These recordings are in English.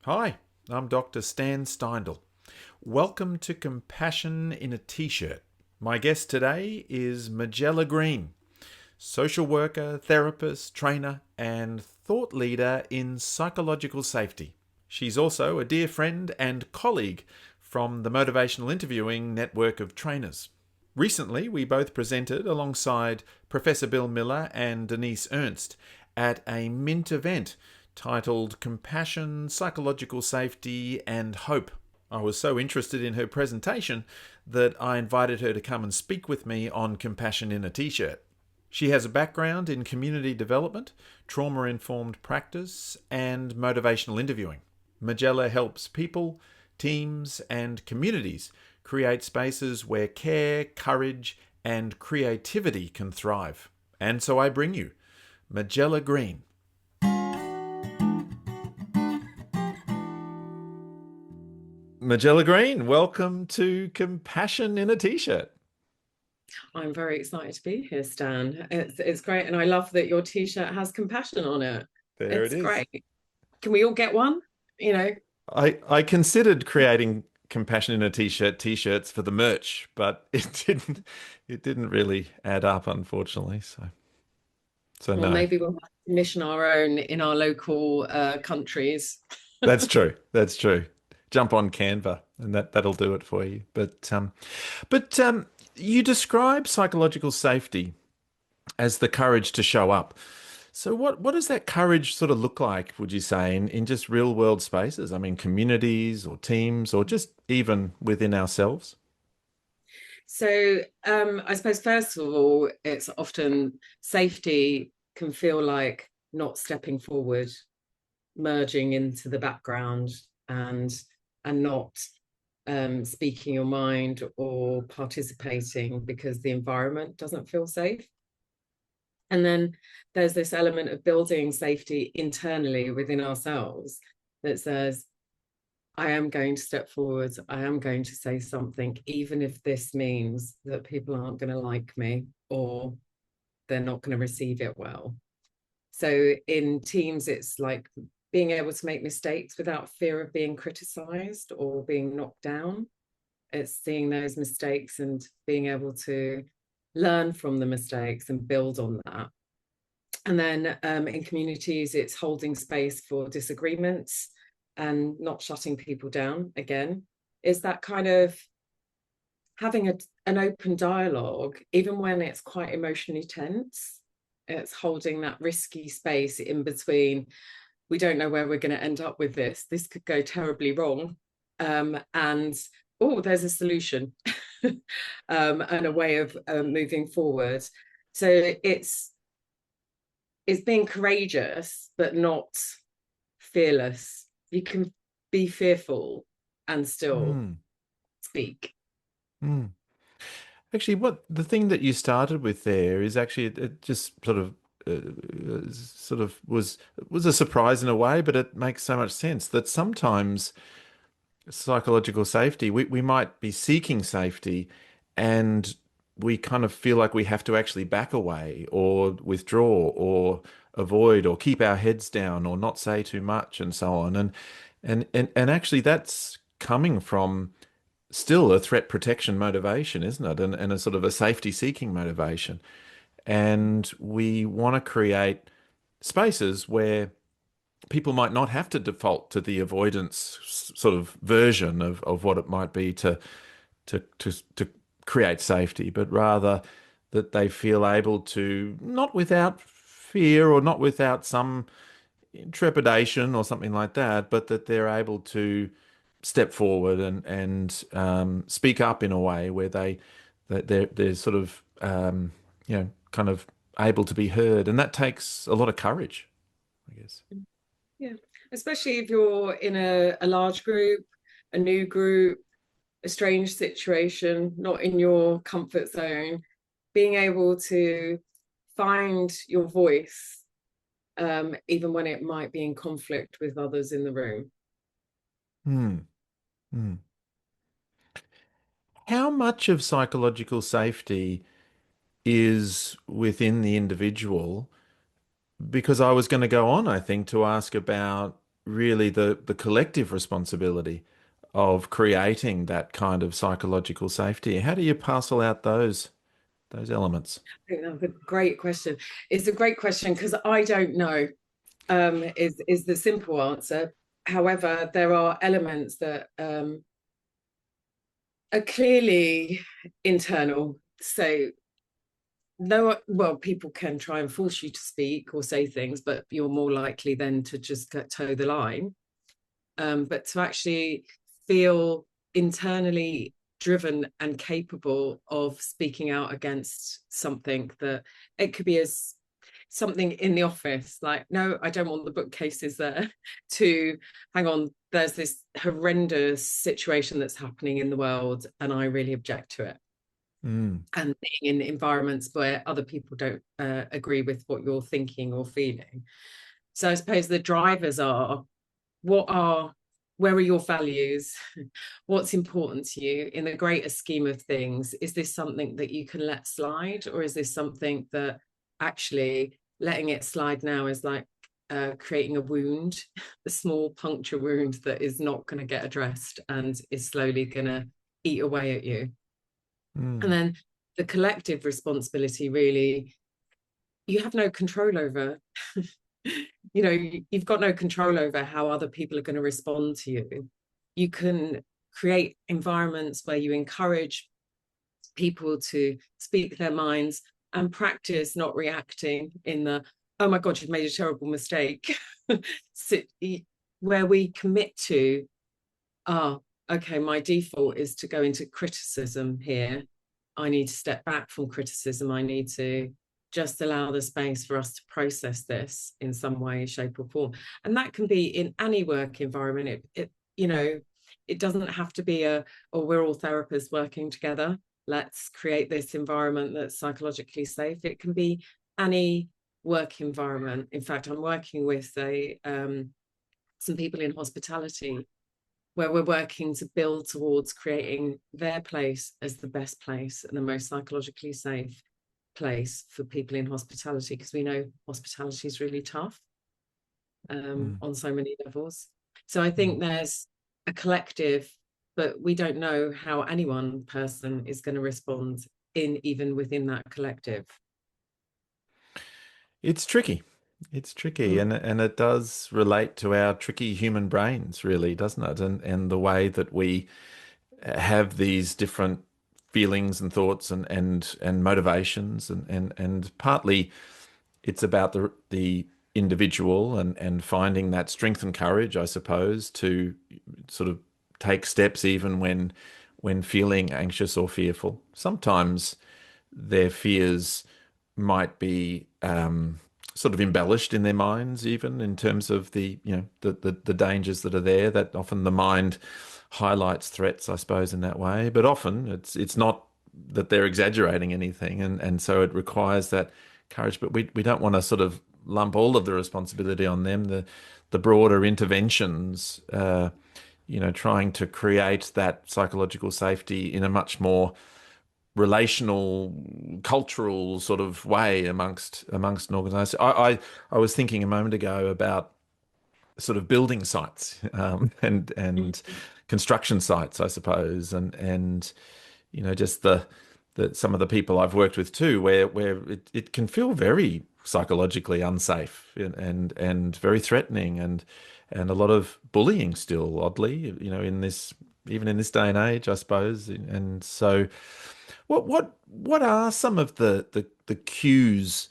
Hi, I'm Dr. Stan Steindl. Welcome to Compassion in a T-shirt. My guest today is Majella Greene, social worker, therapist, trainer, and thought leader in psychological safety. She's also a dear friend and colleague from the Motivational Interviewing network of trainers. Recently, we both presented alongside Professor Bill Miller and Denise Ernst at a Mint event titled Compassion, Psychological Safety and Hope. I was so interested in her presentation that I invited her to come and speak with me on Compassion in a T-shirt. She has a background in community development, trauma-informed practice, and motivational interviewing. Majella helps people, teams, and communities create spaces where care, courage, and creativity can thrive. And so I bring you Majella Greene. Majella Greene, welcome to Compassion in a T-shirt. I'm very excited to be here, Stan. It's great, and I love that your t-shirt has compassion on it. There it It's is. great. Can we all get one? You know, I considered creating Compassion in a T-shirts for the merch, but it didn't really add up, unfortunately. So or no. maybe we'll have to commission our own in our local countries. That's true. That's true. Jump on Canva and that'll do it for you. But you describe psychological safety as the courage to show up. So what does that courage sort of look like, would you say, in just real world spaces? I mean, communities or teams or just even within ourselves? I suppose first of all, it's often safety can feel like not stepping forward, merging into the background, and and not speaking your mind or participating because the environment doesn't feel safe. And then there's this element of building safety internally within ourselves that says, I am going to step forward. I am going to say something, even if this means that people aren't going to like me or they're not going to receive it well. So in teams, it's like being able to make mistakes without fear of being criticized or being knocked down. It's seeing those mistakes and being able to learn from the mistakes and build on that. And then in communities, it's holding space for disagreements and not shutting people down again. Is that kind of having an open dialogue, even when it's quite emotionally tense. It's holding that risky space in between. We don't know where we're going to end up with this. This could go terribly wrong. And oh, there's a solution and a way of moving forward. So it's being courageous, but not fearless. You can be fearful and still Mm, speak. mm. Actually, what the thing that you started with there is actually it just sort of was a surprise in a way, but it makes so much sense that sometimes psychological safety, we might be seeking safety and we kind of feel like we have to actually back away or withdraw or avoid or keep our heads down or not say too much and so on. And actually that's coming from still a threat protection motivation, isn't it? And a sort of a safety seeking motivation. And we want to create spaces where people might not have to default to the avoidance sort of version of what it might be to create safety, but rather that they feel able to, not without fear or not without some trepidation or something like that, but that they're able to step forward and speak up in a way where they're sort of kind of able to be heard, and that takes a lot of courage, I guess. Yeah, especially if you're in a large group, a new group, a strange situation, not in your comfort zone, being able to find your voice, even when it might be in conflict with others in the room. Hmm. Hmm. How much of psychological safety is within the individual? Because I was going to go on, I think, to ask about really the collective responsibility of creating that kind of psychological safety. How do you parcel out those elements? I think that's a great question. It's a great question because I don't know, is the simple answer. However, there are elements that are clearly internal. So no, well, people can try and force you to speak or say things, but you're more likely then to just toe the line. But to actually feel internally driven and capable of speaking out against something, that it could be as something in the office, like, no, I don't want the bookcases there, to hang on, there's this horrendous situation that's happening in the world and I really object to it. Mm, And being in environments where other people don't agree with what you're thinking or feeling. So I suppose the drivers are, what are, where are your values? What's important to you in the greater scheme of things? Is this something that you can let slide, or is this something that actually letting it slide now is like creating a wound, a small puncture wound that is not going to get addressed and is slowly going to eat away at you? And mm, then the collective responsibility, really, you have no control over. You know, you've got no control over how other people are going to respond to you. You can create environments where you encourage people to speak their minds and practice not reacting in the, oh my God, you've made a terrible mistake. So, where we commit to, ah, okay, my default is to go into criticism here. I need to step back from criticism. I need to just allow the space for us to process this in some way, shape, or form. And that can be in any work environment. You know, it doesn't have to be a, oh, we're all therapists working together. Let's create this environment that's psychologically safe. It can be any work environment. In fact, I'm working with some people in hospitality where we're working to build towards creating their place as the best place and the most psychologically safe place for people in hospitality, because we know hospitality is really tough mm, on so many levels. So I mm. think there's a collective, but we don't know how any one person is going to respond in even within that collective. It's tricky. It's tricky, Mm. and it does relate to our tricky human brains, really, doesn't it? And the way that we have these different feelings and thoughts and motivations, and partly it's about the individual and finding that strength and courage, I suppose, to sort of take steps even when feeling anxious or fearful. Sometimes their fears might be sort of embellished in their minds, even in terms of the the dangers that are there. That often the mind highlights threats, I suppose, in that way. But often it's not that they're exaggerating anything, and so it requires that courage. But we don't want to sort of lump all of the responsibility on them. The broader interventions, trying to create that psychological safety in a much more relational, cultural sort of way amongst an organisation. I was thinking a moment ago about sort of building sites and construction sites, I suppose, and just the some of the people I've worked with too, where it can feel very psychologically unsafe and very threatening and a lot of bullying still, oddly, in this even in this day and age, I suppose. And so, what are some of the cues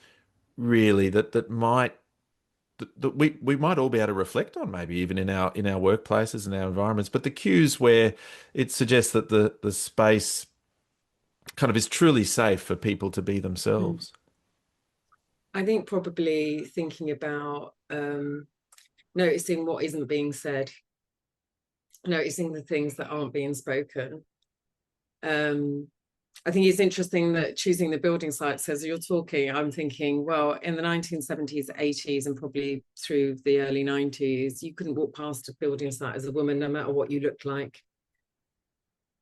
really that might that we might all be able to reflect on, maybe even in our workplaces and our environments, but the cues where it suggests that the space kind of is truly safe for people to be Mm. themselves. I think probably thinking about noticing what isn't being said, noticing the things that aren't being spoken. Um, I think it's interesting that choosing the building sites, as you're talking, I'm thinking, well, in the 1970s, 80s, and probably through the early 90s, you couldn't walk past a building site as a woman, no matter what you looked like.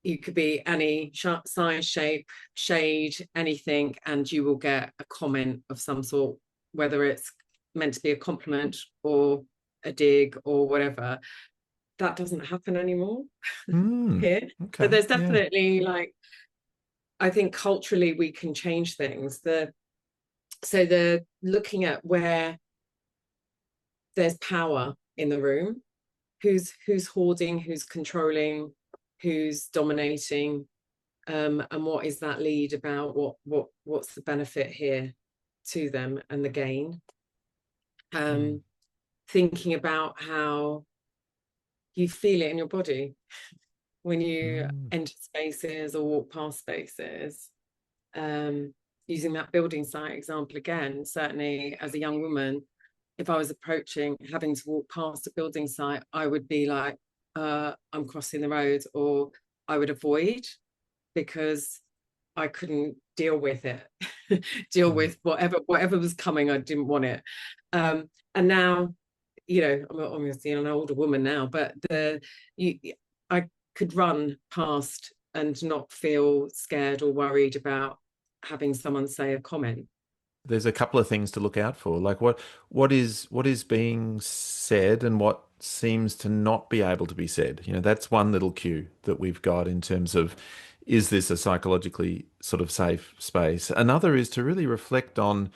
You could be any size, shape, shade, anything, and you will get a comment of some sort, whether it's meant to be a compliment or a dig or whatever. That doesn't happen anymore Mm. here. So Okay. there's Yeah. definitely like, I think culturally we can change things. The looking at where there's power in the room, who's hoarding, who's controlling, who's dominating, and what is that lead about? What's the benefit here to them and the gain? Mm. Um, Thinking about how you feel it in your body when you Mm. enter spaces or walk past spaces. Um, Using that building site example again, certainly as a young woman, if I was approaching having to walk past a building site, I would be like, I'm crossing the road, or I would avoid because I couldn't deal with it, deal Mm. with whatever was coming. I didn't want it. And now, I'm obviously an older woman now, but you, I could run past and not feel scared or worried about having someone say a comment. There's a couple of things to look out for. Like what is being said and what seems to not be able to be said. That's one little cue that we've got in terms of, is this a psychologically sort of safe space? Another is to really reflect on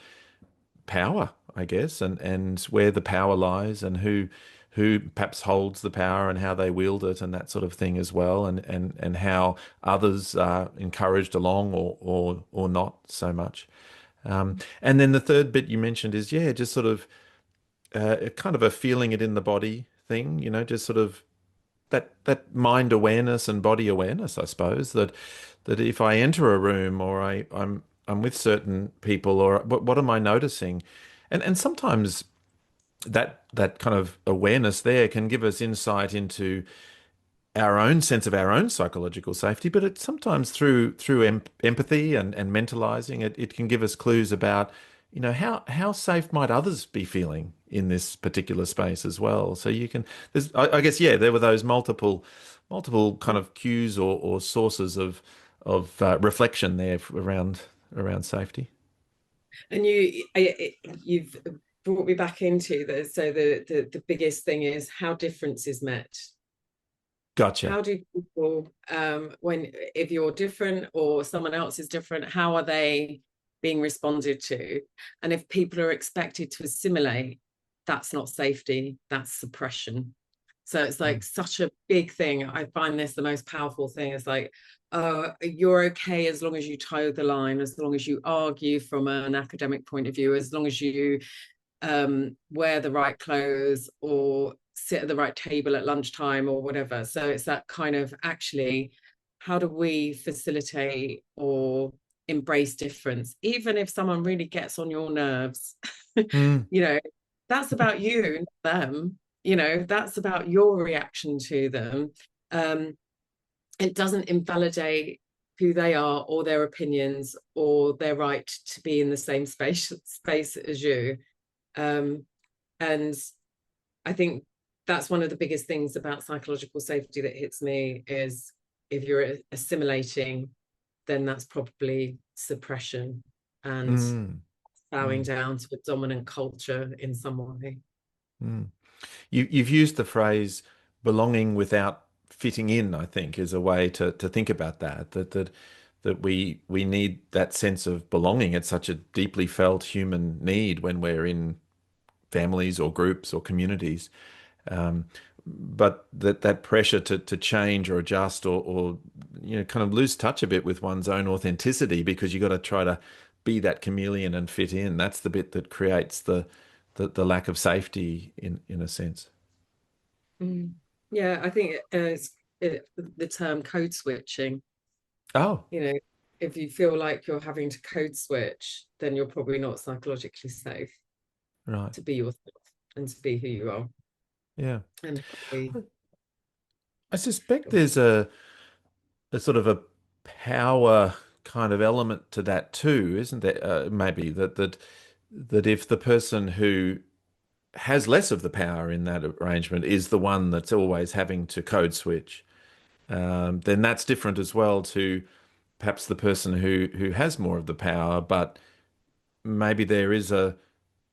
power, I guess, and where the power lies and who perhaps holds the power and how they wield it and that sort of thing as well, and how others are encouraged along or not so much. And then the third bit you mentioned is, yeah, just sort of kind of a feeling it in the body thing, just sort of that mind awareness and body awareness, I suppose, that if I enter a room or I'm with certain people, or what am I noticing? And sometimes that kind of awareness there can give us insight into our own sense of our own psychological safety, but it's sometimes through empathy and mentalizing it can give us clues about, how safe might others be feeling in this particular space as well. So you can, I guess, yeah, there were those multiple kind of cues or sources of reflection there around safety. And you've brought me back into the biggest thing is how difference is met. Gotcha. How do people, when if you're different or someone else is different, how are they being responded to? And if people are expected to assimilate, that's not safety, that's suppression. So it's Mm. like such a big thing. I find this the most powerful thing. It's like, you're okay as long as you toe the line, as long as you argue from an academic point of view, as long as you wear the right clothes or sit at the right table at lunchtime or whatever. So it's that kind of, actually, how do we facilitate or embrace difference, even if someone really gets on your nerves? Mm. you know that's about you, not them. That's about your reaction to them. um it doesn't invalidate who they are or their opinions or their right to be in the same space as you. um, and I think that's one of the biggest things about psychological safety that hits me is, if you're assimilating, then that's probably suppression and Mm. bowing Mm. down to a dominant culture in some way. Mm. You've used the phrase belonging without fitting in, I think, is a way to think about that we need that sense of belonging. It's such a deeply felt human need when we're in families or groups or communities. Um, but that pressure to change or adjust or kind of lose touch a bit with one's own authenticity, because you got to try to be that chameleon and fit in. That's the bit that creates the lack of safety in a sense. Mm. Yeah, I think the term code switching, Oh, you know, if you feel like you're having to code switch, then you're probably not psychologically safe right. to be yourself and to be who you are. Yeah. And be, I suspect there's a sort of a power kind of element to that too, isn't there? Maybe that if the person who has less of the power in that arrangement is the one that's always having to code switch, then that's different as well to perhaps the person who has more of the power, but maybe there is a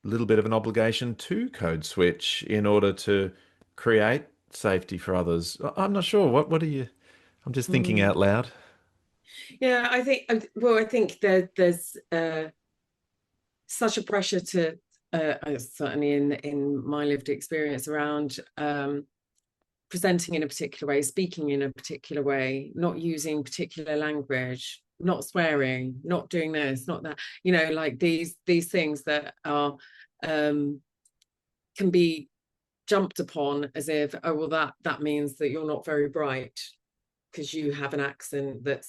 little bit of an obligation to code switch in order to create safety for others. I'm not sure. What are you? I'm just thinking Mm. out loud. Yeah, I think, well, I think there's such a pressure to, certainly in my lived experience around presenting in a particular way, speaking in a particular way, not using particular language, not swearing, not doing this, not that, like these things that are can be jumped upon as if, oh well, that means that you're not very bright because you have an accent that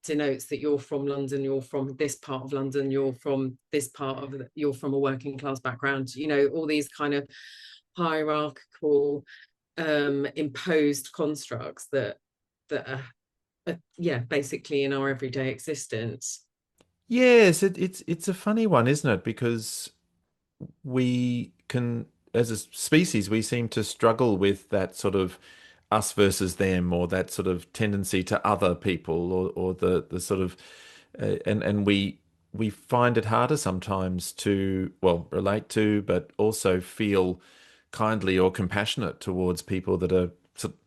denotes that you're from London, you're from this part of London, you're from this part of you're from a working class background, all these kind of hierarchical imposed constructs that are yeah, basically in our everyday existence. Yes, it's a funny one, isn't it? Because we can, as a species, we seem to struggle with that sort of us versus them, or that sort of tendency to other people, or the sort of, and we find it harder sometimes to, well, relate to, but also feel kindly or compassionate towards people that are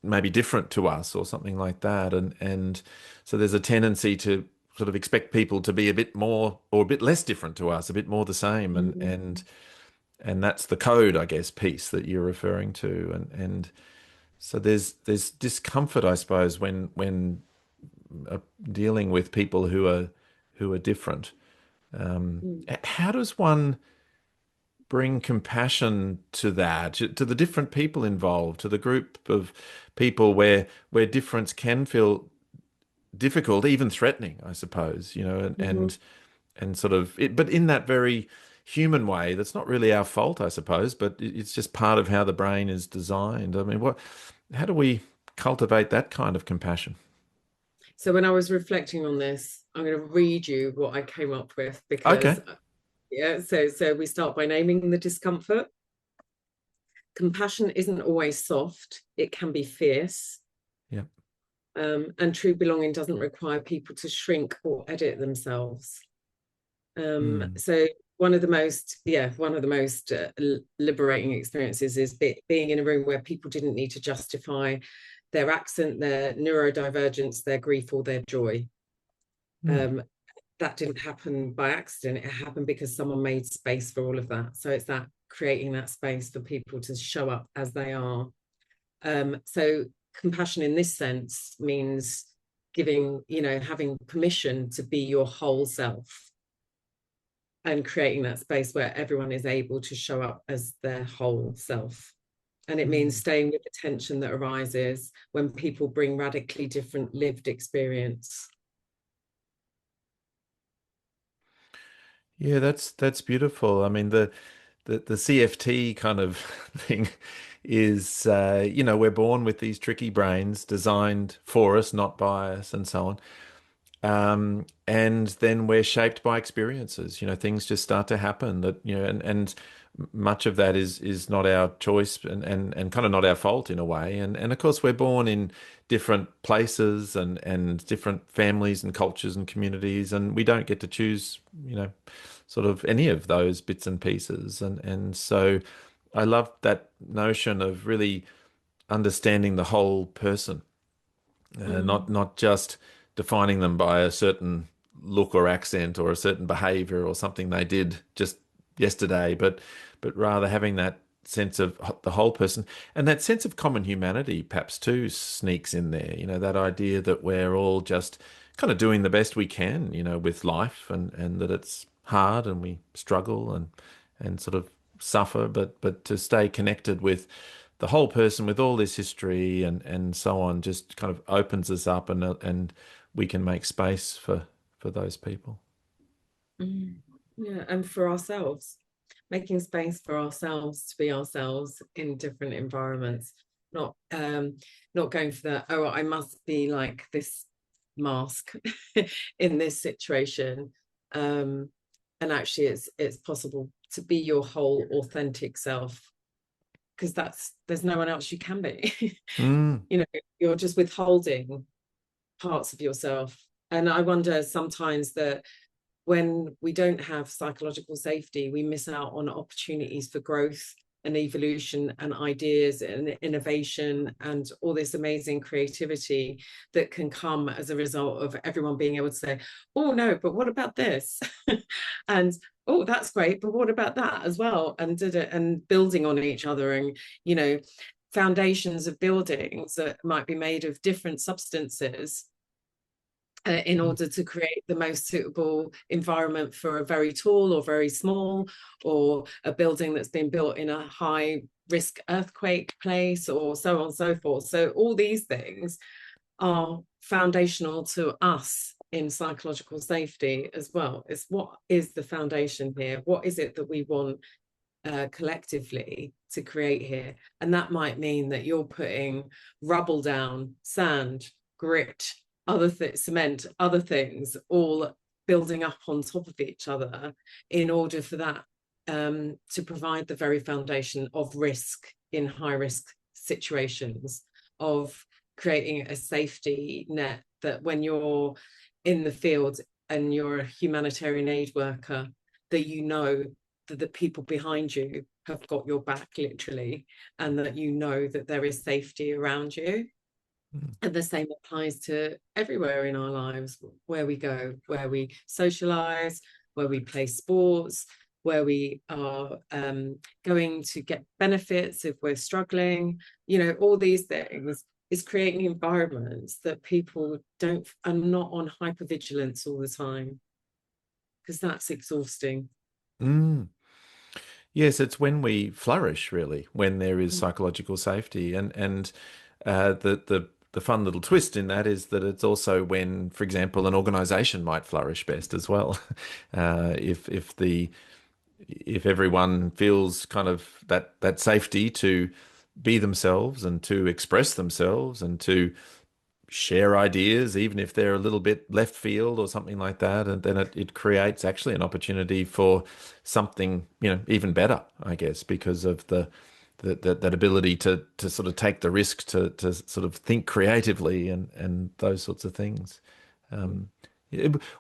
maybe different to us or something like that. And so there's a tendency to sort of expect people to be a bit more or a bit less different to us, a bit more the same. And that's the code, I guess, piece that you're referring to. And so there's discomfort, I suppose, when dealing with people who are different. Mm. How does one bring compassion to that, to the different people involved, to the group of people where difference can feel difficult, even threatening, I suppose, Mm-hmm. and sort of it, but in that very human way that's not really our fault, I suppose, but it's just part of how the brain is designed. I mean, how do we cultivate that kind of compassion? So when I was reflecting on this, I'm going to read you what I came up with because Okay. yeah, so we start by naming the discomfort. Compassion isn't always soft, it can be fierce. Yeah. And true belonging doesn't require people to shrink or edit themselves. Mm. So one of the most liberating experiences is being in a room where people didn't need to justify their accent, their neurodivergence, their grief, or their joy. Mm. Um, that didn't happen by accident. It happened because someone made space for all of that. So it's that creating that space for people to show up as they are. So compassion in this sense means giving, having permission to be your whole self and creating that space where everyone is able to show up as their whole self. And it means Mm. staying with the tension that arises when people bring radically different lived experience. Yeah, that's beautiful. I mean, the CFT kind of thing is, we're born with these tricky brains designed for us, not by us, and so on. And then we're shaped by experiences. Things just start to happen that, and much of that is not our choice, and kind of not our fault in a way. And of course, we're born in different places and different families and cultures and communities, and we don't get to choose, sort of any of those bits and pieces. And so I love that notion of really understanding the whole person, not Mm. not just defining them by a certain look or accent or a certain behavior or something they did just yesterday, but rather having that sense of the whole person, and that sense of common humanity perhaps too sneaks in there. That idea that we're all just kind of doing the best we can, with life, and that it's hard and we struggle and sort of suffer, but to stay connected with the whole person with all this history and so on just kind of opens us up, and we can make space for those people. Mm. Yeah, and for ourselves, making space for ourselves to be ourselves in different environments, not not going for that, oh, I must be like this mask in this situation. Um, and actually it's possible to be your whole authentic self because there's no one else you can be. Mm. you know, you're just withholding parts of yourself. And I wonder sometimes that when we don't have psychological safety, we miss out on opportunities for growth and evolution and ideas and innovation and all this amazing creativity that can come as a result of everyone being able to say, oh no, but what about this? And oh, that's great, but what about that as well? And building on each other, and foundations of buildings that might be made of different substances in order to create the most suitable environment for a very tall or very small, or a building that's been built in a high risk earthquake place, or so on and so forth. So all these things are foundational to us in psychological safety as well. It's what is the foundation here? What is it that we want collectively to create here? And that might mean that you're putting rubble down, sand, grit, cement, other things, all building up on top of each other in order for that to provide the very foundation of risk in high risk situations, of creating a safety net that when you're in the field and you're a humanitarian aid worker, that that the people behind you have got your back literally, and that that there is safety around you. And the same applies to everywhere in our lives, where we go, where we socialize, where we play sports, where we are going to get benefits if we're struggling. All these things is creating environments that people are not on hypervigilance all the time, because that's exhausting. Mm. Yes, it's when we flourish, really, when there is psychological safety, and the fun little twist in that is that it's also when, for example, an organisation might flourish best as well, if everyone feels kind of that safety to be themselves and to express themselves and to share ideas, even if they're a little bit left field or something like that. And then it creates actually an opportunity for something, even better, I guess, because of that ability to sort of take the risk to sort of think creatively and those sorts of things. Um,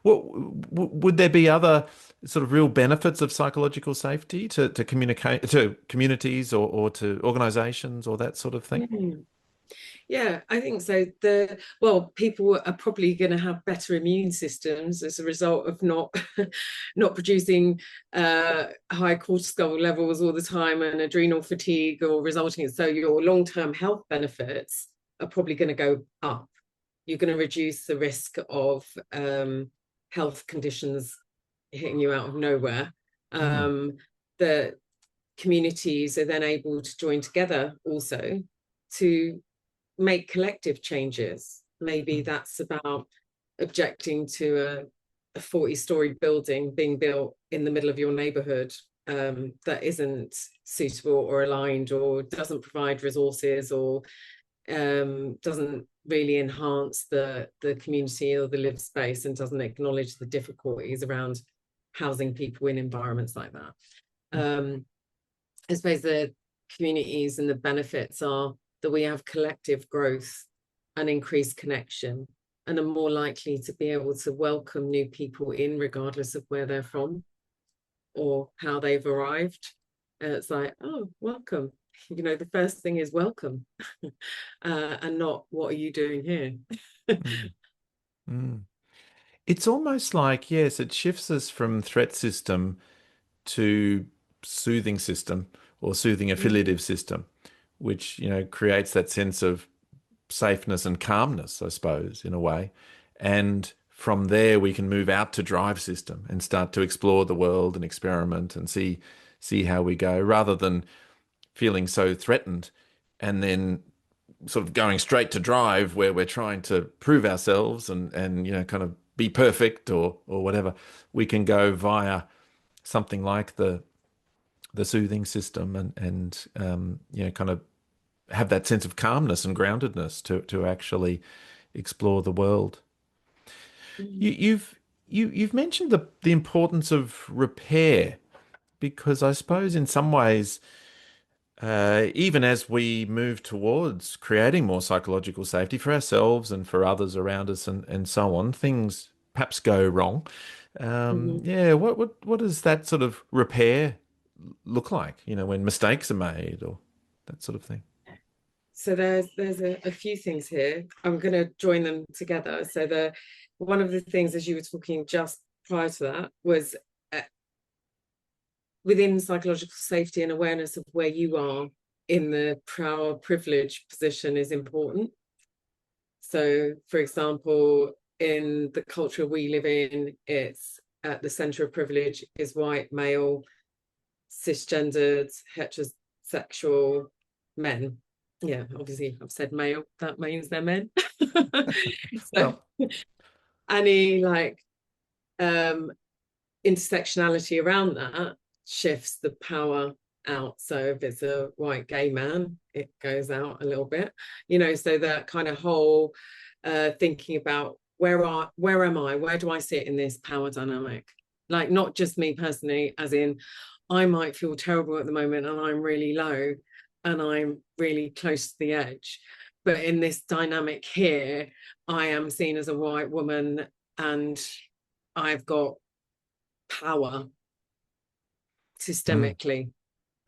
would there be other sort of real benefits of psychological safety to communicate to communities or to organizations or that sort of thing? Mm. Yeah, I think so. People are probably going to have better immune systems as a result of not not producing high cortisol levels all the time and adrenal fatigue, or resulting in, so your long-term health benefits are probably going to go up. You're going to reduce the risk of health conditions hitting you out of nowhere. Mm, The communities are then able to join together also to make collective changes. Maybe mm, that's about objecting to a 40-story building being built in the middle of your neighborhood that isn't suitable or aligned, or doesn't provide resources, or doesn't really enhance the community or the lived space, and doesn't acknowledge the difficulties around housing people in environments like that. I suppose the communities and the benefits are that we have collective growth and increased connection, and are more likely to be able to welcome new people in, regardless of where they're from or how they've arrived. It's like, oh, welcome. The first thing is welcome, and not what are you doing here? mm, mm. It's almost like, yes, it shifts us from threat system to soothing system or soothing affiliative system, which, creates that sense of safeness and calmness, I suppose, in a way. And from there, we can move out to drive system and start to explore the world and experiment and see how we go, rather than feeling so threatened and then sort of going straight to drive where we're trying to prove ourselves and kind of be perfect or whatever. We can go via something like the soothing system and kind of have that sense of calmness and groundedness to actually explore the world. You, Mm. you've mentioned the importance of repair, because I suppose in some ways, even as we move towards creating more psychological safety for ourselves and for others around us and so on, things perhaps go wrong. Mhm. Yeah, what does that sort of repair look like, when mistakes are made or that sort of thing? So there's a few things here. I'm going to join them together. So the one of the things, as you were talking just prior to that, was uh, within psychological safety and awareness of where you are in the power privilege position is important. So, for example, in the culture we live in, it's at the center of privilege is white, male, cisgendered, heterosexual men. Yeah, obviously, I've said male, that means they're men. So, Well, any like um intersectionality around that shifts the power out. So if it's a white gay man, it goes out a little bit, so that kind of whole thinking about where am I? Where do I sit in this power dynamic? Like not just me personally, as in I might feel terrible at the moment and I'm really low and I'm really close to the edge. But in this dynamic here, I am seen as a white woman and I've got power mm, systemically.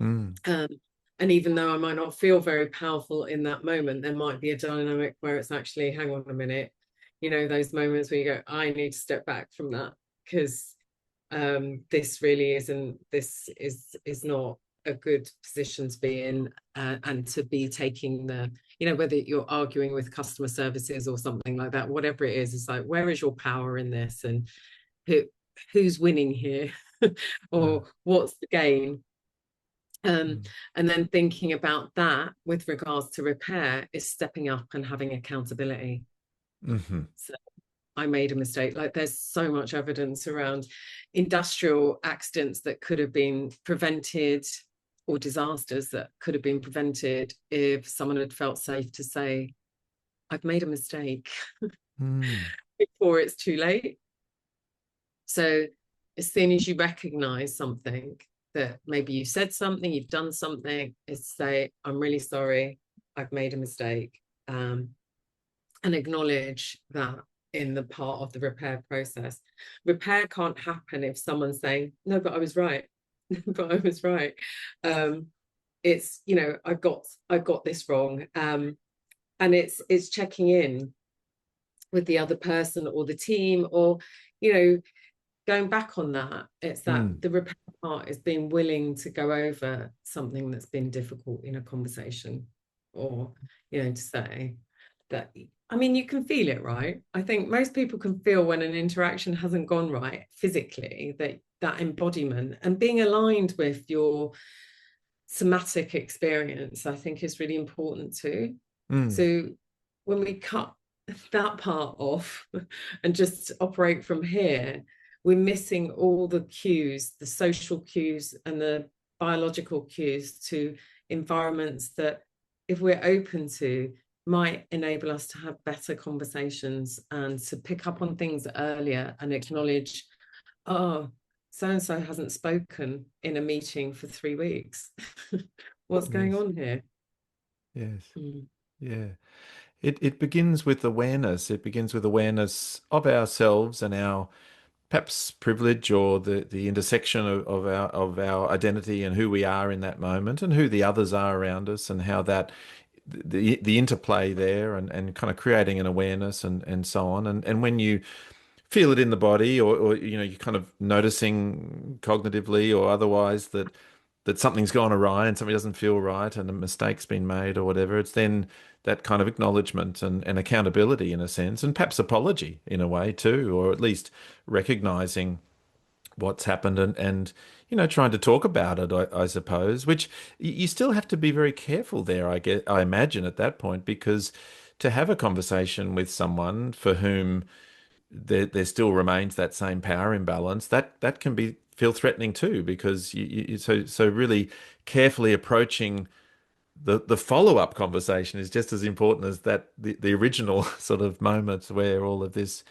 mm, Um, and even though I might not feel very powerful in that moment, there might be a dynamic where it's actually, hang on a minute, those moments where you go, I need to step back from that because this really isn't, this is not a good position to be in, and to be taking whether you're arguing with customer services or something like that, whatever it is, it's like, where is your power in this? And who who's winning here? mm, Or what's the gain? Um, mm, and then thinking about that with regards to repair is stepping up and having accountability. mhm, So I made a mistake. Like there's so much evidence around industrial accidents that could have been prevented, or disasters that could have been prevented if someone had felt safe to say, I've made a mistake mm, before it's too late. So as soon as you recognize something, that maybe you said something, you've done something, is say, I'm really sorry, I've made a mistake. And acknowledge that in the part of the repair process. Repair can't happen if someone's saying, no, but I was right. But I was right. Um, it's, I got this wrong. And it's checking in with the other person or the team, or, you know, going back on that, it's that mm. the repair part is being willing to go over something that's been difficult in a conversation, or, to say that, I mean, you can feel it, right? I think most people can feel when an interaction hasn't gone right physically, that embodiment and being aligned with your somatic experience, I think is really important too. Mm. So when we cut that part off and just operate from here, we're missing all the cues, the social cues and the biological cues to environments that, if we're open to, might enable us to have better conversations and to pick up on things earlier and acknowledge, oh, so and so hasn't spoken in a meeting for 3 weeks. What's going Yes, on here? yes, Mm. yeah. It begins with awareness. It begins with awareness of ourselves and our perhaps privilege, or the intersection of our identity and who we are in that moment and who the others are around us, and how that the interplay there, and kind of creating an awareness and so on. And when you feel it in the body, or you're kind of noticing cognitively or otherwise that something's gone awry and something doesn't feel right and a mistake's been made or whatever, it's then that kind of acknowledgement and accountability in a sense, and perhaps apology in a way too, or at least recognizing what's happened, and trying to talk about it, I suppose, which you still have to be very careful there, I imagine, at that point, because to have a conversation with someone for whom there still remains that same power imbalance, that can feel threatening too, because so really carefully approaching the follow-up conversation is just as important as the original sort of moments where all of this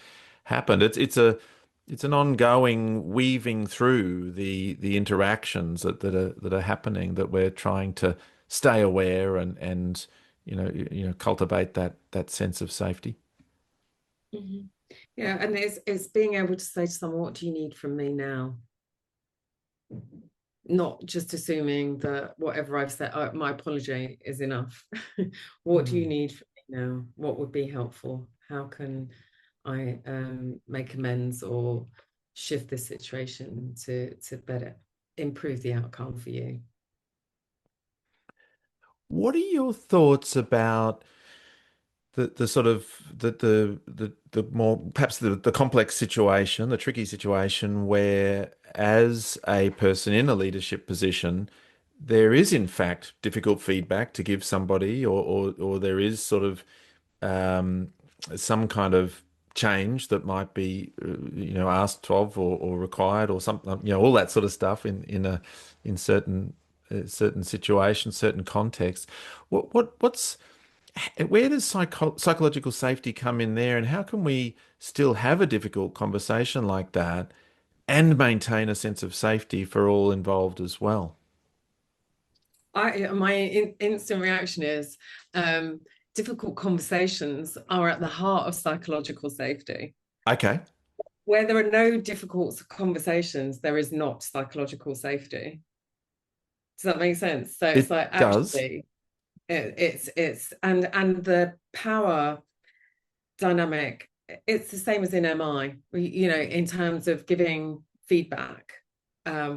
happened. It's an ongoing weaving through the interactions that are happening, that we're trying to stay aware and cultivate that sense of safety. Mhm. Yeah, and it's being able to say to someone, what do you need from me now? Not just assuming that whatever I've said, my apology is enough. What do you Mm. need from me now? What would be helpful? How can I make amends or shift this situation to better improve the outcome for you? What are your thoughts about the sort of the more perhaps the complex situation, the tricky situation where as a person in a leadership position, there is in fact difficult feedback to give somebody, or there is sort of um, some kind of change that might be asked of or required or something, all that sort of stuff in certain situations, certain contexts. What's where does psychological safety come in there, and how can we still have a difficult conversation like that and maintain a sense of safety for all involved as well? My instant reaction is um, difficult conversations are at the heart of psychological safety. Okay, Where there are no difficult conversations, there is not psychological safety. Does that make sense? So it's it like does. actually it's and the power dynamic, it's the same as in MI, in terms of giving feedback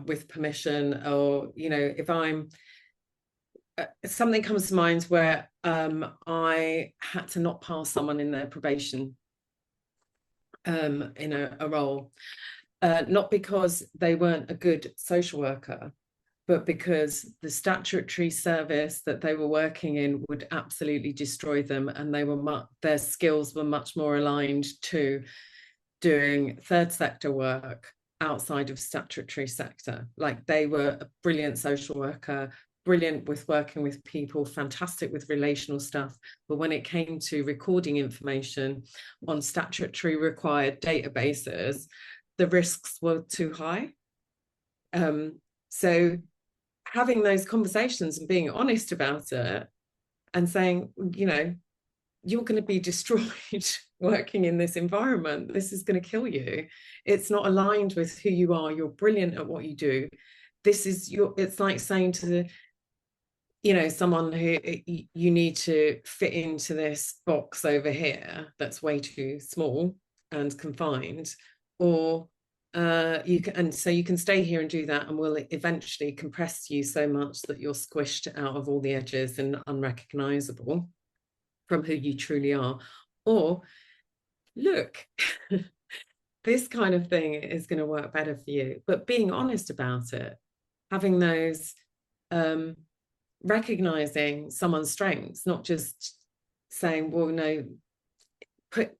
with permission, or if I'm something comes to mind where I had to not pass someone in their probation in a role, not because they weren't a good social worker, but because the statutory service that they were working in would absolutely destroy them, and their skills were much more aligned to doing third sector work outside of statutory sector. Like, they were a brilliant social worker, brilliant with working with people, fantastic with relational stuff. But when it came to recording information on statutory required databases, the risks were too high. So having those conversations and being honest about it and saying, you're going to be destroyed working in this environment. This is going to kill you. It's not aligned with who you are. You're brilliant at what you do. It's like saying to someone who, you need to fit into this box over here that's way too small and confined, or you can stay here and do that, and we'll eventually compress you so much that you're squished out of all the edges and unrecognizable from who you truly are. Or, look, this kind of thing is going to work better for you. But being honest about it, having those, um, recognizing someone's strengths, not just saying, well, no, put,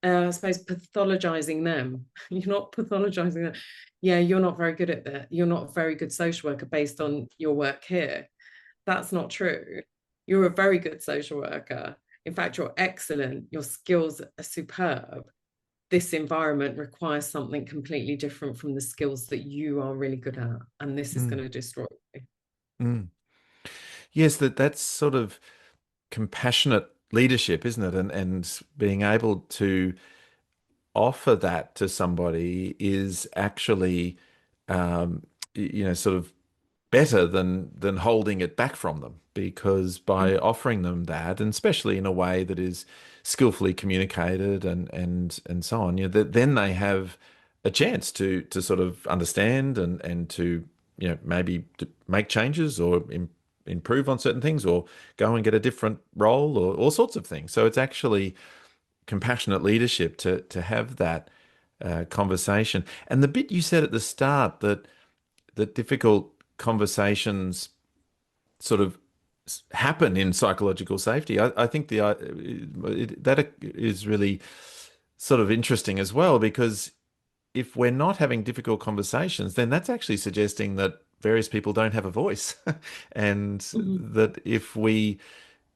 I suppose, pathologizing them. You're not pathologizing them. Yeah, you're not very good at that. You're not a very good social worker based on your work here. That's not true. You're a very good social worker. In fact, you're excellent. Your skills are superb. This environment requires something completely different from the skills that you are really good at. And this is Mm, going to destroy you. mm. Yes, that's sort of compassionate leadership, isn't it? And being able to offer that to somebody is actually, um, sort of better than holding it back from them, because by offering them that, and especially in a way that is skillfully communicated and so on, that then they have a chance to sort of understand and to maybe to make changes or improve on certain things, or go and get a different role, or all sorts of things. So it's actually compassionate leadership to have that conversation. And the bit you said at the start, that difficult conversations sort of happen in psychological safety. I think that is really sort of interesting as well, because if we're not having difficult conversations, then that's actually suggesting that various people don't have a voice, and Mhm. that if we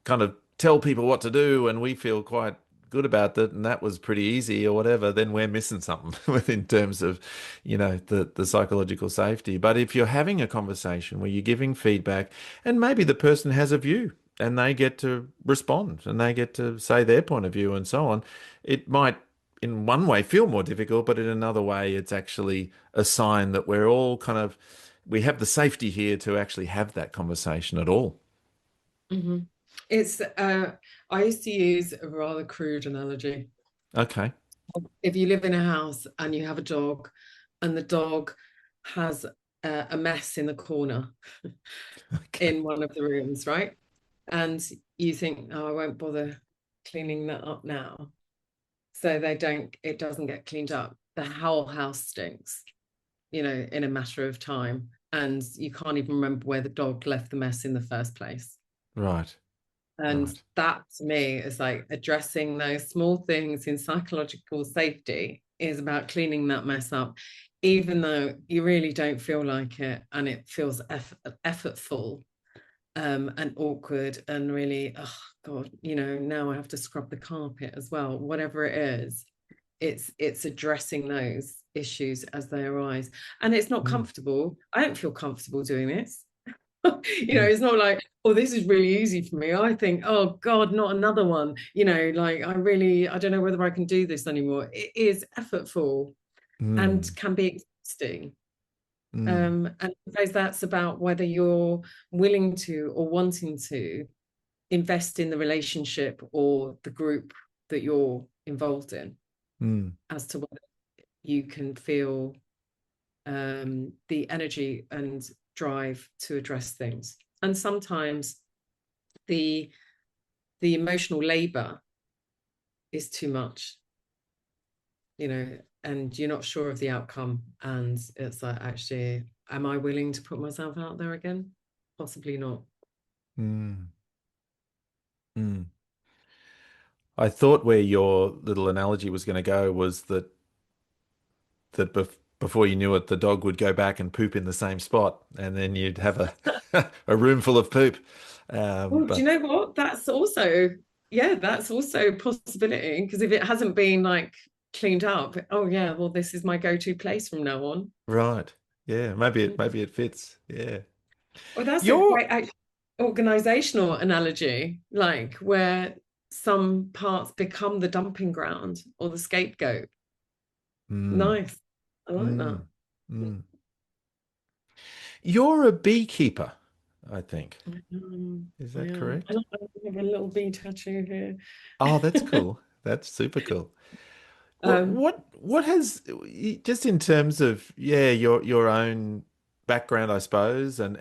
kind of tell people what to do and we feel quite good about that and that was pretty easy or whatever, then we're missing something within terms of, the psychological safety. But if you're having a conversation where you're giving feedback and maybe the person has a view and they get to respond and they get to say their point of view and so on, it might in one way feel more difficult, but in another way, it's actually a sign that we're all kind of, we have the safety here to actually have that conversation at all. Hmm. It's I used to use a rather crude analogy. Okay. If you live in a house and you have a dog, and the dog has a mess in the corner Okay. in one of the rooms, right? And you think, oh, I won't bother cleaning that up now. So it doesn't get cleaned up. The whole house stinks, in a matter of time. And you can't even remember where the dog left the mess in the first place. Right. And Right. that to me is like addressing those small things in psychological safety is about cleaning that mess up, even though you really don't feel like it and it feels effortful, and awkward and really, oh God, now I have to scrub the carpet as well, whatever it is. It's addressing those issues as they arise. And it's not Mm, comfortable. I don't feel comfortable doing this. mm, It's not like, oh, this is really easy for me. I think, oh God, not another one. Like I don't know whether I can do this anymore. It is effortful and mm, can be exhausting. mm, And I suppose that's about whether you're willing to or wanting to invest in the relationship or the group that you're involved in, mm, as to whether you can feel the energy and drive to address things. And sometimes the the emotional labor is too much, and you're not sure of the outcome. And it's like, actually, am I willing to put myself out there again? Possibly not. mm, mm. I thought where your little analogy was going to go was that before you knew it, the dog would go back and poop in the same spot, and then you'd have a a room full of poop. Oh, do you But know what? That's also a possibility, because if it hasn't been like cleaned up, oh yeah, well, this is my go-to place from now on. right, yeah, maybe it fits. Yeah, Well, that's a you're great organizational analogy, like where some parts become the dumping ground or the scapegoat. mm, Nice. I like that. mm, mm. You're a beekeeper, I think. Is I that am. I correct? have a little bee tattoo Oh, that's here. cool. That's super cool. What um, what what has just in terms of yeah your own background, I suppose, and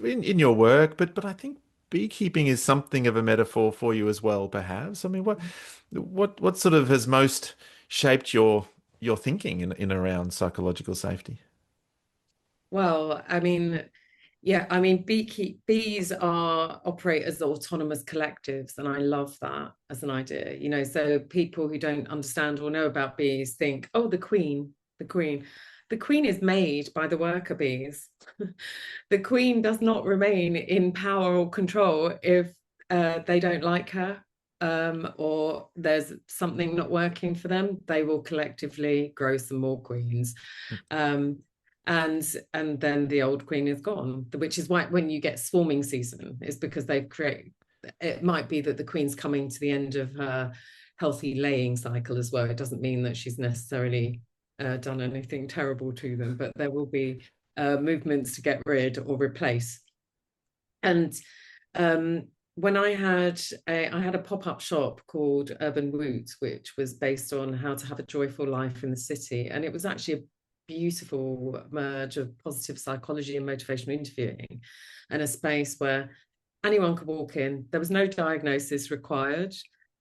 in your work, but I think beekeeping is something of a metaphor for you as well, perhaps. I mean, what sort of has most shaped your thinking in around psychological safety? well, I mean, bees operate as autonomous collectives, and I love that as an idea. So people who don't understand or know about bees think, oh, the queen is made by the worker bees. The queen does not remain in power or control if they don't like her, or there's something not working for them. They will collectively grow some more queens. Um, and then the old queen is gone, which is why when you get swarming season, is because they create, it might be that the queen's coming to the end of her healthy laying cycle as well. It doesn't mean that she's necessarily done anything terrible to them, but there will be movements to get rid or replace. And um, when I had a pop-up shop called Urban Roots, which was based on how to have a joyful life in the city. And it was actually a beautiful merge of positive psychology and motivational interviewing, and a space where anyone could walk in. There was no diagnosis required.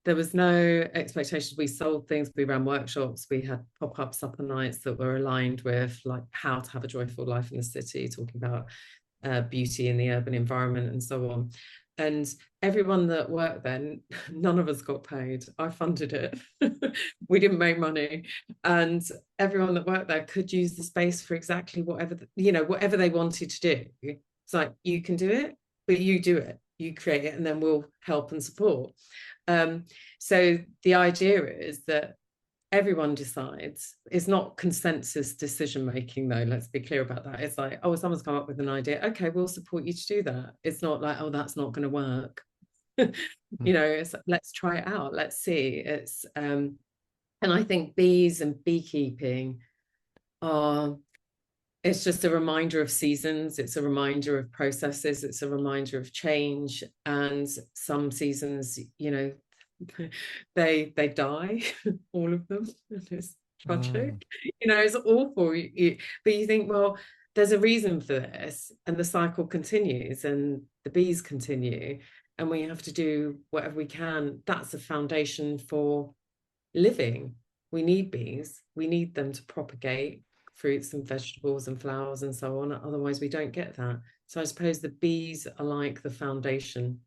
There was no expectation. We sold things, we ran workshops, we had pop-up supper nights that were aligned with like how to have a joyful life in the city, talking about beauty in the urban environment and so on. And everyone that worked then, none of us got paid. I funded it. We didn't make money. And everyone that worked there could use the space for exactly whatever they wanted to do. It's like, you can do it, but you do it. You create it, and then we'll help and support. Um, so the idea is that everyone decides. It's not consensus decision making, though. Let's be clear about that. It's like, oh, someone's come up with an idea. Okay, we'll support you to do that. It's not like, oh, that's not going to work. Mm, It's let's try it out. Let's see. It's And I think bees and beekeeping are, it's just a reminder of seasons. It's a reminder of processes. It's a reminder of change. And some seasons, they die, all of them. And it's Mm, tragic. It's awful. But you think, well, there's a reason for this, and the cycle continues, and the bees continue, and we have to do whatever we can. That's a foundation for living. We need bees. We need them to propagate fruits and vegetables and flowers and so on. Otherwise, we don't get that. So I suppose the bees are like the foundation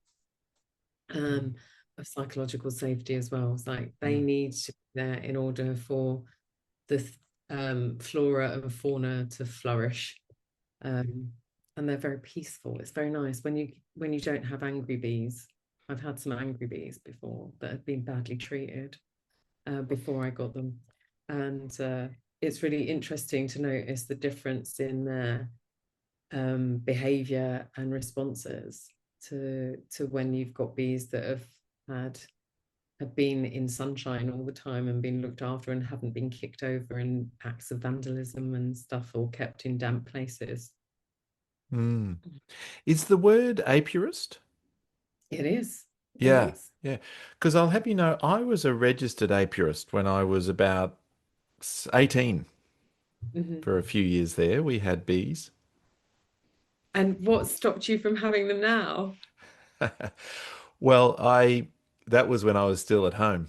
mm, um, of psychological safety as well. It's like they mm, need to be there in order for the flora and fauna to flourish. Um, and they're very peaceful. It's very nice when you don't have angry bees. I've had some angry bees before that have been badly treated before I got them. And it's really interesting to notice the difference in their behavior and responses to when you've got bees that had have been in sunshine all the time and been looked after and haven't been kicked over in acts of vandalism and stuff, or kept in damp places. mm. Is the word apiarist? It is. It Yeah, is. yeah. Because I'll have you know, I was a registered apiarist when I was about 18. Mhm. For a few years there, we had bees. And what stopped you from having them now? Well, that was when I was still at home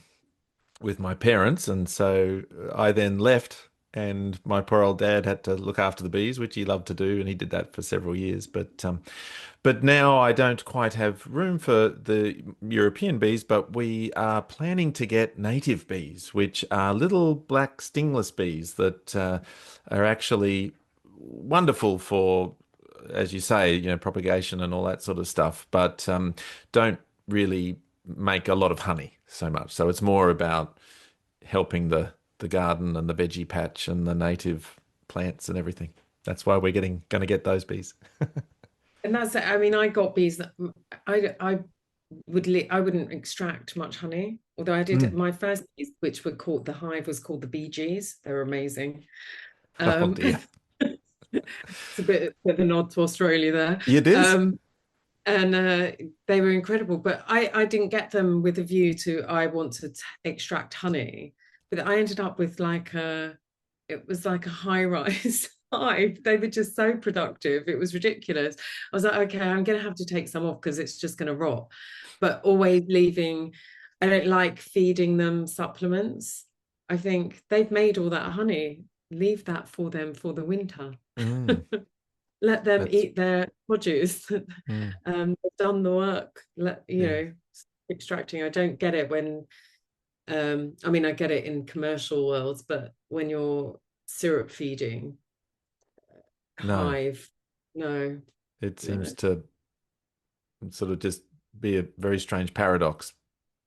with my parents, and so I then left, and my poor old dad had to look after the bees, which he loved to do, and he did that for several years. But now I don't quite have room for the European bees, but we are planning to get native bees, which are little black stingless bees that are actually wonderful for, as you say, propagation and all that sort of stuff, but don't really make a lot of honey so much. So it's more about helping the garden and the veggie patch and the native plants and everything. That's why we're going to get those bees. And that's, I mean, I got bees that I I wouldn't extract much honey. Although I did Mm. my first bees, which were called, the hive was called the Bee Gees. They're amazing. Oh Um, dear. it's a bit of a nod to Australia there. It is. And they were incredible. But I didn't get them with a view to I want to extract honey. But I ended up with it was like a high rise hive. They were just so productive. It was ridiculous. I was like, okay, I'm going to have to take some off because it's just going to rot. But always leaving, I don't like feeding them supplements. I think they've made all that honey. Leave that for them for the winter. Mm, Let them that's eat their produce. mm, They've done the work. yeah. Extracting. I don't get it when I mean I get it in commercial worlds, but when you're syrup feeding No, hive, no, it seems no. to sort of just be a very strange paradox.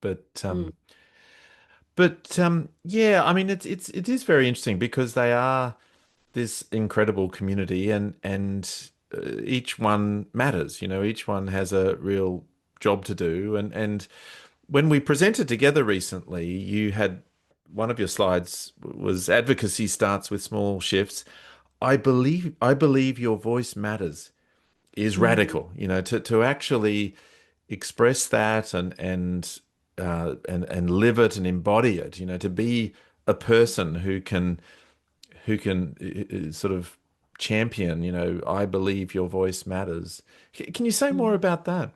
But Mm, yeah, I mean it is very interesting because they are this incredible community, and each one matters. Each one has a real job to do, and when we presented together recently, you had one of your slides was advocacy starts with small shifts. I believe your voice matters is mm, radical, to actually express that and live it and embody it, to be a person who can sort of champion, I believe your voice matters. Can you say more mm, about that?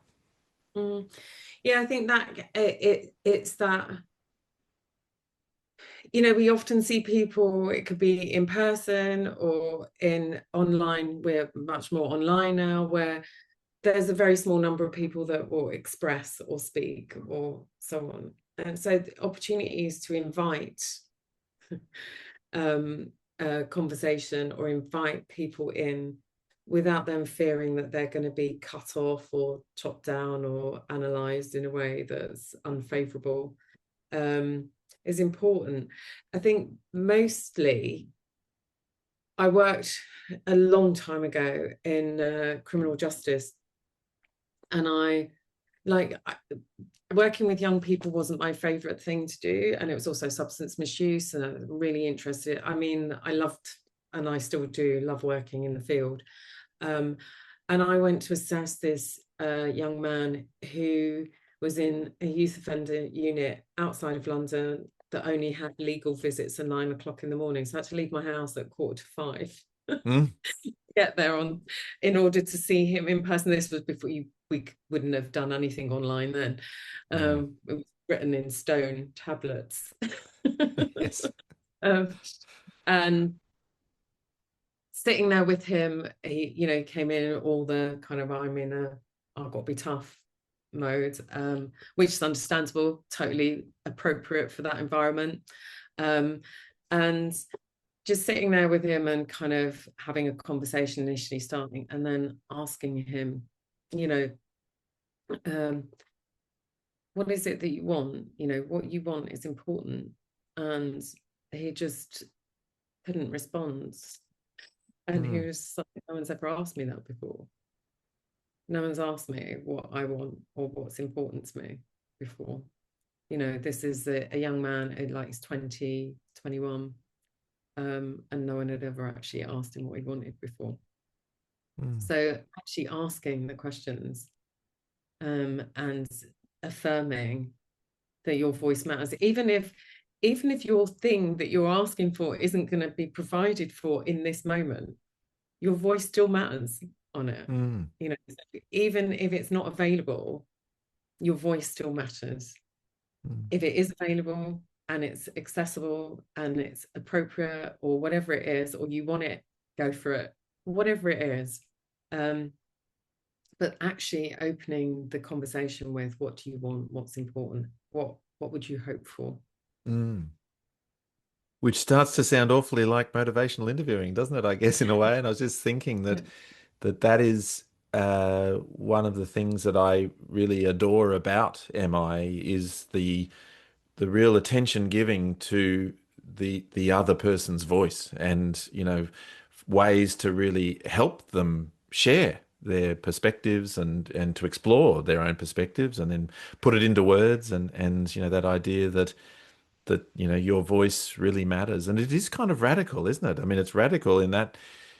mm. Yeah, I think that it's that, we often see people, it could be in person or in online. We're much more online now, where there's a very small number of people that will express or speak or so on. And so the opportunities to invite um, a conversation or invite people in without them fearing that they're going to be cut off or chopped down or analysed in a way that's unfavourable, um, is important. I think mostly I worked a long time ago in criminal justice, and like working with young people wasn't my favorite thing to do, and it was also substance misuse, and I'm really interested. I mean, I loved, and I still do love working in the field. Um, and I went to assess this young man who was in a youth offender unit outside of London that only had legal visits at 9 o'clock in the morning. So I had to leave my house at 4:45, Mm. get there on in order to see him in person. This was before we wouldn't have done anything online then. Mm. It was written in stone tablets. Yes. um, and sitting there with him, he, came in all the kind of I'm in a I've got to be tough mode, which is understandable, totally appropriate for that environment. And just sitting there with him and kind of having a conversation initially starting and then asking him, you know, um, what is it that you want? What you want is important. And he just couldn't respond. And he Mm. was like, no one's ever asked me that before. No one's asked me what I want or what's important to me before. This is a young man who like is 20, 21, and no one had ever actually asked him what he wanted before. Mm. So actually asking the questions, and affirming that your voice matters, even if your thing that you're asking for isn't going to be provided for in this moment, your voice still matters on it. Mm. You know, even if it's not available, your voice still matters. Mm. If it is available and it's accessible and it's appropriate or whatever it is, or you want it, go for it, whatever it is. Um, but actually opening the conversation with what do you want, what's important, what would you hope for? Mm. Which starts to sound awfully like motivational interviewing, doesn't it? I guess in a way. And I was just thinking Yeah. that is one of the things that I really adore about MI is the real attention giving to the other person's voice, and ways to really help them share their perspectives, and to explore their own perspectives and then put it into words, and that idea that your voice really matters. And it is kind of radical, isn't it? I mean, it's radical in that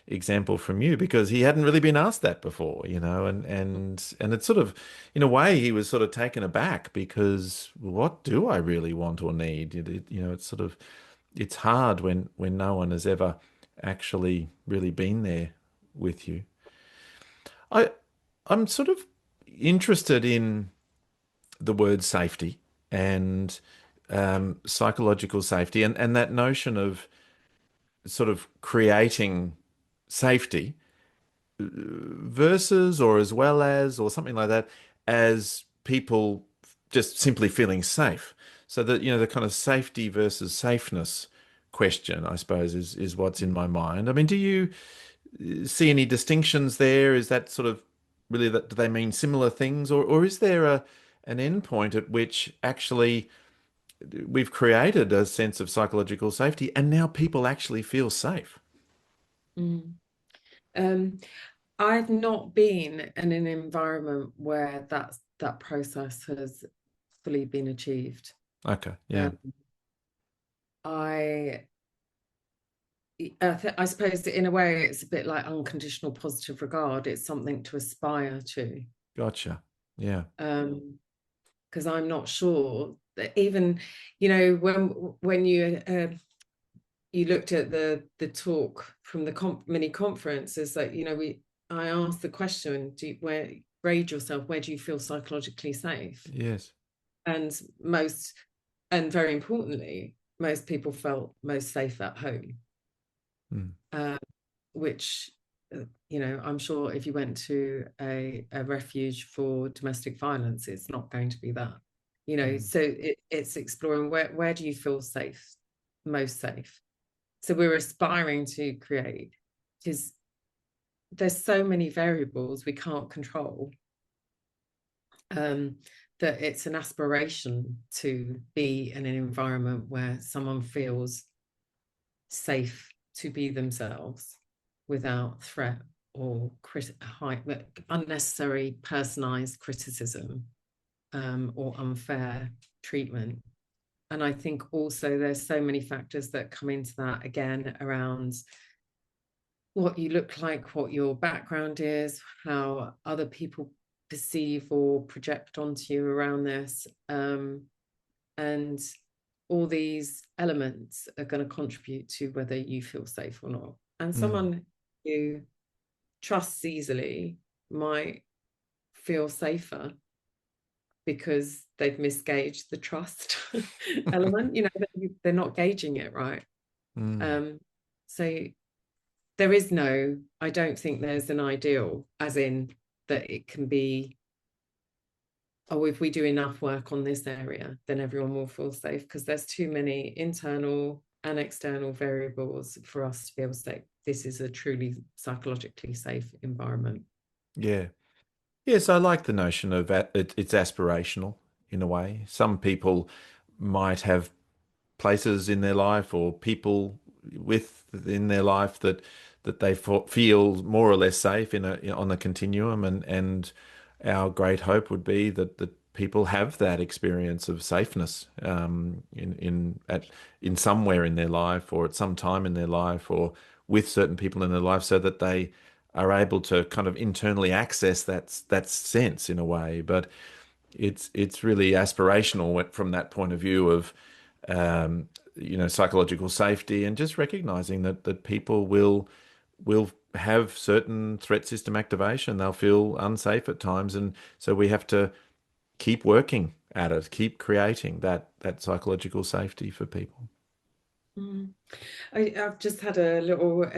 example from you because he hadn't really been asked that before, and it's sort of, in a way, he was sort of taken aback because what do I really want or need? It's sort of, it's hard when no one has ever actually really been there with you. I I'm sort of interested in the word safety and psychological safety, and that notion of sort of creating safety versus, or as well as, or something like that, as people just simply feeling safe. So that, the kind of safety versus safeness question, I suppose, is what's in my mind. I mean, do you see any distinctions there? Is that sort of really that, do they mean similar things, or is there an endpoint at which actually we've created a sense of psychological safety and now people actually feel safe? Mm. Um, I've not been in an environment where that process has fully been achieved. Okay, yeah, Um, I I suppose that in a way it's a bit like unconditional positive regard. It's something to aspire to. gotcha. Yeah, Because I'm not sure that even, when you looked at the talk from the mini conference, is that, I asked the question, where grade yourself, where do you feel psychologically safe? yes. And very importantly, most people felt most safe at home. Mm. uh, which, I'm sure if you went to a refuge for domestic violence, it's not going to be that. Mm. So it's exploring where do you feel safe, most safe. So we're aspiring to create, because there's so many variables we can't control, um, that it's an aspiration to be in an environment where someone feels safe to be themselves without threat or unnecessary personalized criticism. or unfair treatment. And I think also there's so many factors that come into that, again, around what you look like, what your background is, how other people perceive or project onto you around this. And all these elements are going to contribute to whether you feel safe or not. And Mm, someone who trusts easily might feel safer because they've misgauged the trust element. You know, they're not gauging it right. mm, So there is no, I don't think there's an ideal, as in that it can be, oh, if we do enough work on this area, then everyone will feel safe, because there's too many internal and external variables for us to be able to say this is a truly psychologically safe environment. yeah. Yes, I like the notion of it's aspirational in a way. Some people might have places in their life or people within their life that they feel more or less safe on the continuum, and our great hope would be that people have that experience of safeness in somewhere in their life or at some time in their life or with certain people in their life, so that they are able to kind of internally access that sense in a way. But it's really aspirational from that point of view of psychological safety, and just recognizing that people will have certain threat system activation. They'll feel unsafe at times, and so we have to keep working at it, keep creating that psychological safety for people. Mm. I've just had a little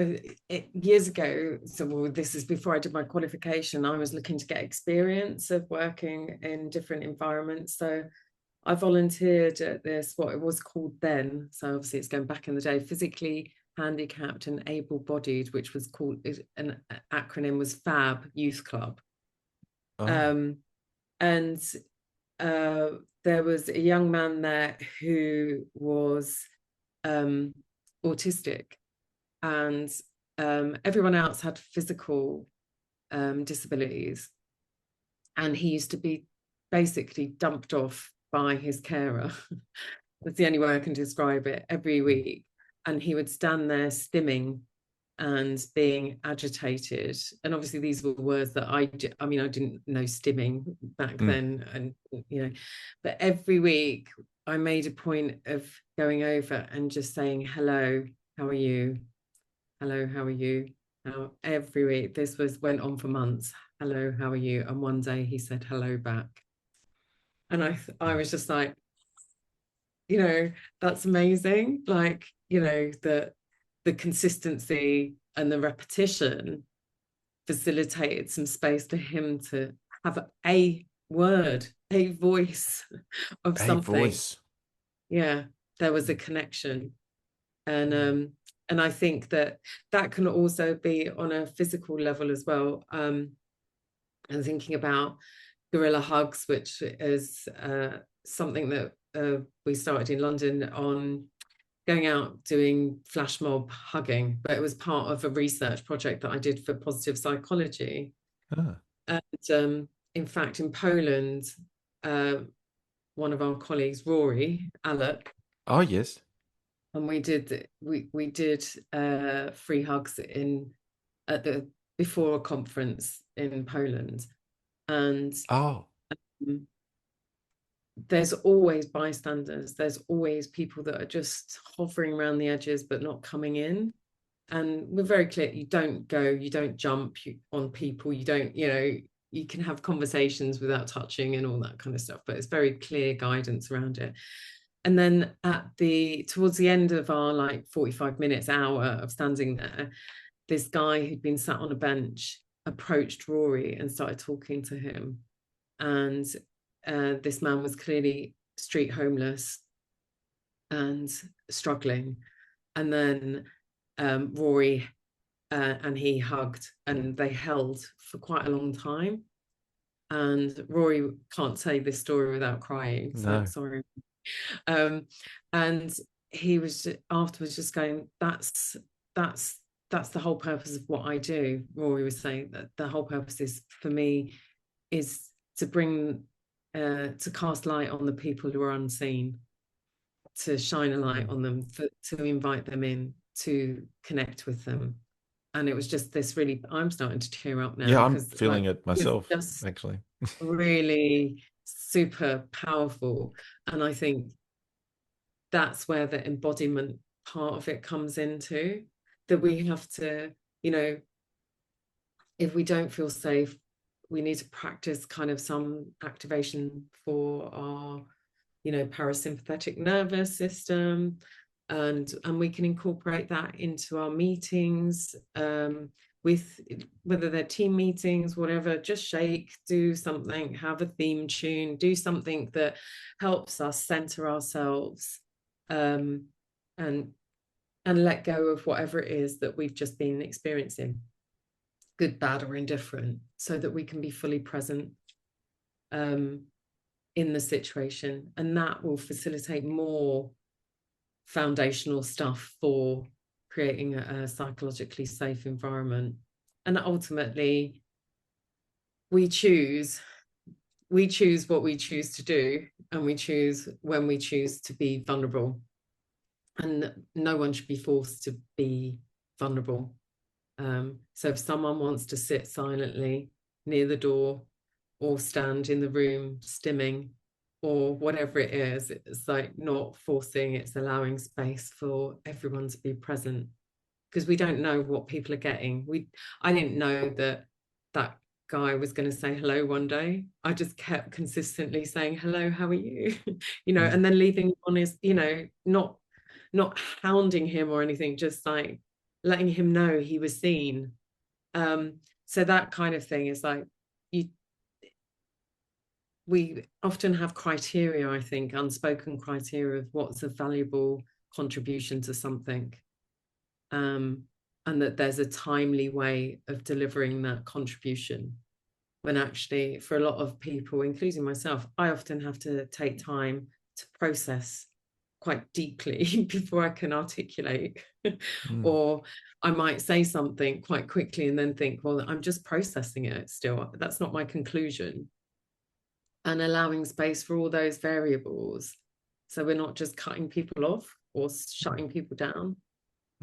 years ago. So, well, this is before I did my qualification. I was looking to get experience of working in different environments. So, I volunteered at this, what it was called then. So, obviously, it's going back in the day, physically handicapped and able-bodied, which was called, an acronym was FAB Youth Club. Oh, Um, and uh, there was a young man there who was um, autistic, and everyone else had physical disabilities, and he used to be basically dumped off by his carer. That's the only way I can describe it, every week. And he would stand there stimming and being agitated. And obviously, these were words that I mean, I didn't know stimming back mm. then. And, but every week I made a point of going over and just saying, hello, how are you? Hello, how are you? How every week, went on for months. Hello, how are you? And one day he said hello back. And I was just like, that's amazing. Like, the consistency and the repetition facilitated some space for him to have a word, a voice of A something. voice. Yeah, there was a connection. And I think that can also be on a physical level as well. And thinking about gorilla hugs, which is something that we started in London, on going out doing flash mob hugging, but it was part of a research project that I did for positive psychology. Ah. And in fact, in Poland, uh, one of our colleagues, Rory Alec, Oh, yes. and we did free hugs in at the before a conference in Poland, and Oh, um, there's always bystanders. There's always people that are just hovering around the edges but not coming in. And we're very clear: you don't go, you don't jump on people, you don't, you can have conversations without touching and all that kind of stuff. But it's very clear guidance around it. And then towards the end of our like 45 minutes, hour of standing there, this guy who'd been sat on a bench approached Rory and started talking to him. And this man was clearly street homeless and struggling. And then Rory and he hugged, and they held for quite a long time. And Rory can't say this story without crying, so no. sorry. Um, and he was afterwards just going, that's that's the whole purpose of what I do. Rory was saying that the whole purpose is for me is to bring to cast light on the people who are unseen, to shine a light on them, to invite them in, to connect with them. And it was just this really, I'm starting to tear up now Yeah, I'm because like feeling it it's myself, just actually. really super powerful. And I think that's where the embodiment part of it comes into, that we have to, you know, if we don't feel safe, we need to practice kind of some activation for our, you know, parasympathetic nervous system, and we can incorporate that into our meetings, with whether they're team meetings, whatever. Just shake, do something, have a theme tune, do something that helps us center ourselves, um, and let go of whatever it is that we've just been experiencing, good, bad, or indifferent, so that we can be fully present, um, in the situation. And that will facilitate more foundational stuff for creating a psychologically safe environment. And ultimately, we choose we choose what we choose to do, and we choose when we choose to be vulnerable. And no one should be forced to be vulnerable. So if someone wants to sit silently near the door or stand in the room stimming or whatever it is, it's like not forcing, it's allowing space for everyone to be present, because we don't know what people are getting. I didn't know that that guy was going to say hello one day. I just kept consistently saying hello, how are you? You know, Mm. and then leaving on his, you know, not hounding him or anything, just like letting him know he was seen. So that kind of thing is like, you we often have criteria, I think, unspoken criteria of what's a valuable contribution to something, um, and that there's a timely way of delivering that contribution. When actually, for a lot of people, including myself, I often have to take time to process quite deeply before I can articulate. Mm. Or I might say something quite quickly and then think, well, I'm just processing it still. That's not my conclusion. And allowing space for all those variables. So we're not just cutting people off or shutting people down.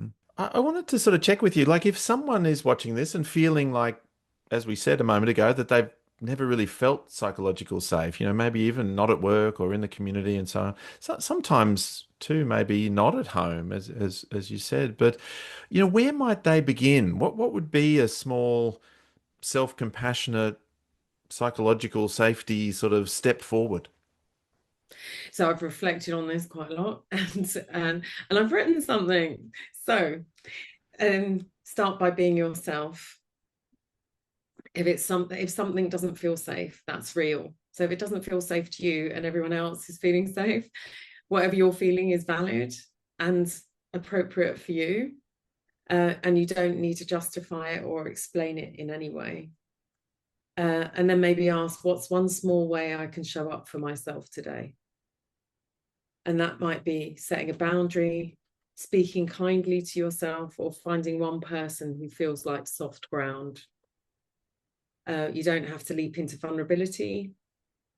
Mm. I wanted to sort of check with you, like if someone is watching this and feeling like, as we said a moment ago, that they've never really felt psychological safe, maybe even not at work or in the community and so on. So sometimes too, maybe not at home, as you said, but where might they begin? What would be a small, self-compassionate, psychological safety sort of step forward? So I've reflected on this quite a lot, and I've written something. So start by being yourself. If something doesn't feel safe, that's real. So if it doesn't feel safe to you and everyone else is feeling safe, whatever you're feeling is valid and appropriate for you. And you don't need to justify it or explain it in any way. And then maybe ask, what's one small way I can show up for myself today? And that might be setting a boundary, speaking kindly to yourself, or finding one person who feels like soft ground. You don't have to leap into vulnerability.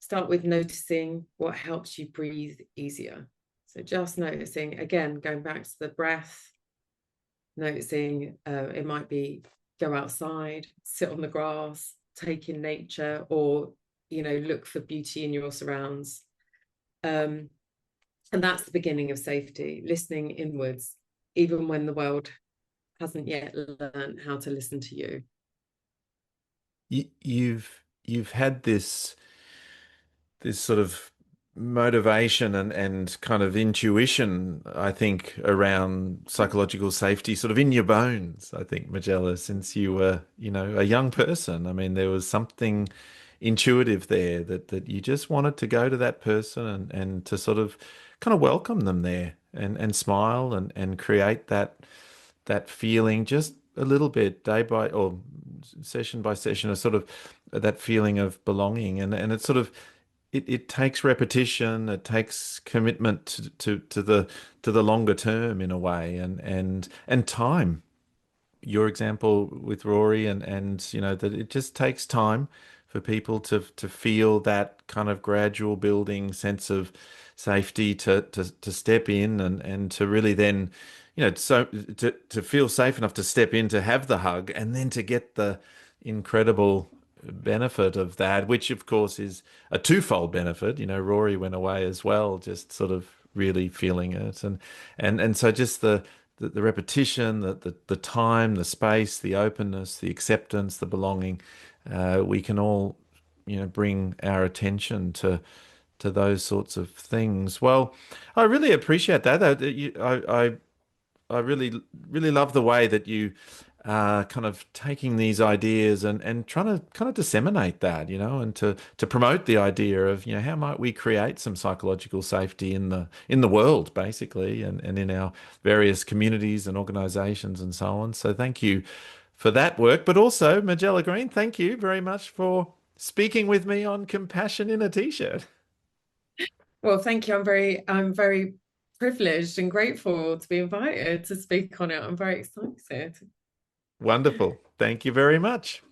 Start with noticing what helps you breathe easier. So just noticing, again, going back to the breath, noticing, it might be go outside, sit on the grass, take in nature, or look for beauty in your surrounds. And that's the beginning of safety, listening inwards, even when the world hasn't yet learned how to listen to you. You've had this sort of motivation and kind of intuition, I think, around psychological safety, sort of in your bones, I think, Majella, since you were, a young person. I mean, there was something intuitive there that you just wanted to go to that person and to sort of kind of welcome them there and smile and create that feeling just a little bit day by or session by session, a sort of that feeling of belonging. And it's sort of it takes repetition, it takes commitment to the longer term in a way, and time. Your example with Rory and that it just takes time for people to feel that kind of gradual building sense of safety to step in and to really then, so to feel safe enough to step in to have the hug and then to get the incredible benefit of that, which of course is a twofold benefit. Rory went away as well, just sort of really feeling it, and so just the repetition, the time, the space, the openness, the acceptance, the belonging, we can all, bring our attention to those sorts of things. Well, I really appreciate that. I really love the way that you are kind of taking these ideas and trying to kind of disseminate that, and to promote the idea of, how might we create some psychological safety in the world, basically, and in our various communities and organizations and so on. So thank you for that work. But also, Majella Greene, thank you very much for speaking with me on compassion in a t-shirt. Well, thank you. I'm very privileged and grateful to be invited to speak on it. I'm very excited. Wonderful. Thank you very much.